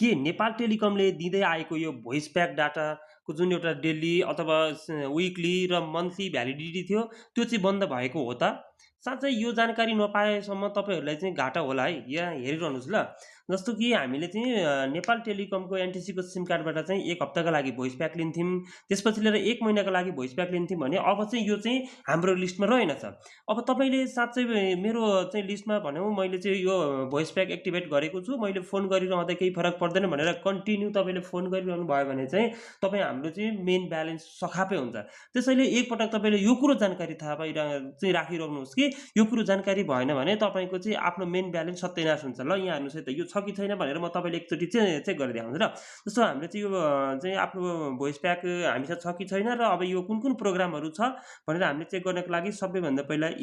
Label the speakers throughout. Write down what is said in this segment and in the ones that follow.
Speaker 1: के नेपाल टेलिकमले दिँदै आएको यो भोइस प्याक डाटाको जुन एउटा डेली अथवा विकली र मन्थली भ्यालिडिटी थियो, त्यो चाहिँ बन्द भएको हो त? साँच्चै यो जानकारी नपाएसम्म तपाईँहरूलाई चाहिँ घाटा होला है। यहाँ हेरिरहनुहोस् ल। जस्तो कि हामीले चाहिँ नेपाल टेलिकमको एनटिसीको सिम कार्डबाट चाहिँ 1 हप्ताको लागि भोइस प्याक लिन्थ्यौँ। त्यसपछि लिएर 1 महिनाको लागि भोइस प्याक लिन्थ्यौँ भने अब चाहिँ यो चाहिँ हाम्रो लिस्टमा रहेनछ। अब तपाईँले साँच्चै मेरो चाहिँ लिस्टमा भनौँ मैले चाहिँ यो भोइस प्याक एक्टिभेट गरेको छु, मैले फोन गरिरहँदा केही फरक पर्दैन भनेर कन्टिन्यू तपाईँले फोन गरिरहनु भयो भने चाहिँ तपाईँ हाम्रो चाहिँ मेन ब्यालेन्स सखापै हुन्छ। त्यसैले एकपटक तपाईँले यो कुरो जानकारी थाहा चाहिँ राखिराख्नुहोस् कि यो कुरो जानकारी भएन भने तपाईँको चाहिँ आफ्नो मेन ब्यालेन्स सत्यानाश हुन्छ। ल यहाँ हेर्नुहोस् है त, यो छ कि छैन भनेर म तपाईँले एकचोटि चाहिँ चेक गरेर देखाउँछु ल। जस्तो हामीले चाहिँ यो चाहिँ आफ्नो भोइस प्याक हामीसँग छ कि छैन र अब यो कुन कुन प्रोग्रामहरू छ भनेर हामीले चेक गर्नको लागि सबैभन्दा पहिला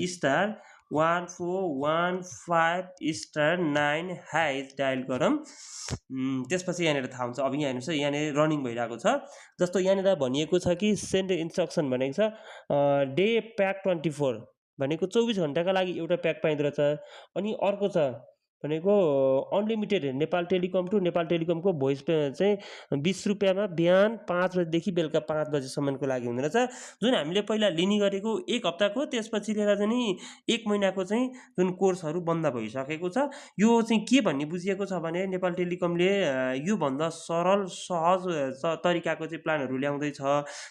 Speaker 1: *1415*9 # डायल गरौँ। त्यसपछि यहाँनिर थाहा हुन्छ। अब यहाँ हेर्नुहोस् है, यहाँनिर रनिङ भइरहेको छ। जस्तो यहाँनिर भनिएको छ कि सेन्ड इन्स्ट्रक्सन भनेको छ डे प्याक 24 भनेको 24 घन्टाका लागि एउटा प्याक पाइँदो रहेछ। अनि अर्को छ भनेको unlimited Nepal telecom to Nepal टेलिकमको भोइस चाहिँ 20 रुपियाँमा बिहान 5 बजेदेखि बेलुका 5 बजेसम्मको लागि हुँदो रहेछ। जुन हामीले पहिला लिने गरेको 1 हप्ताको, त्यसपछि लिएर चाहिँ नि 1 महिनाको चाहिँ जुन कोर्सहरू बन्द भइसकेको छ। यो चाहिँ के भन्ने बुझिएको छ भने नेपाल टेलिकमले योभन्दा सरल सहज तरिकाको चाहिँ प्लानहरू ल्याउँदैछ।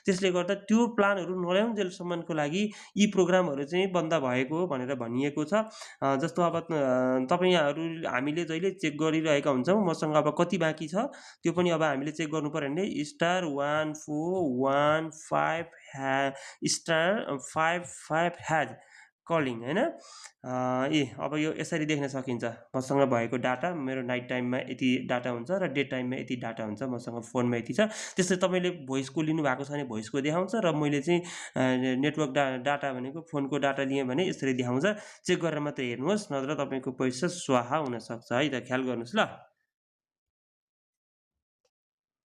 Speaker 1: त्यसले गर्दा त्यो प्लानहरू नल्याउन्जेलसम्मको लागि यी प्रोग्रामहरू चाहिँ बन्द भएको भनेर भनिएको छ। जस्तो अब तपाईँहरू हामीले जहिले चेक गरिरहेका हुन्छौँ। मसँग अब कति बाँकी छ त्यो पनि अब हामीले चेक गर्नु पर्यो भने *1415*55# कलिङ हैन। अब यो यसरी देख्न सकिन्छ। मसँग भएको डाटा मेरो नाइट टाइममा यति डाटा हुन्छ र डे टाइममा यति डाटा हुन्छ। मसँग फोनमा यति छ। त्यस्तै तपाईँले भोइसको लिनुभएको छ भने भोइसको देखाउँछ र मैले चाहिँ नेटवर्क डाटा भनेको फोनको डाटा लिएँ भने यसरी देखाउँछ। चेक गरेर मात्रै हेर्नुहोस्, नत्र तपाईँको पैसा स्वाहा हुनसक्छ है त, ख्याल गर्नुहोस् ल।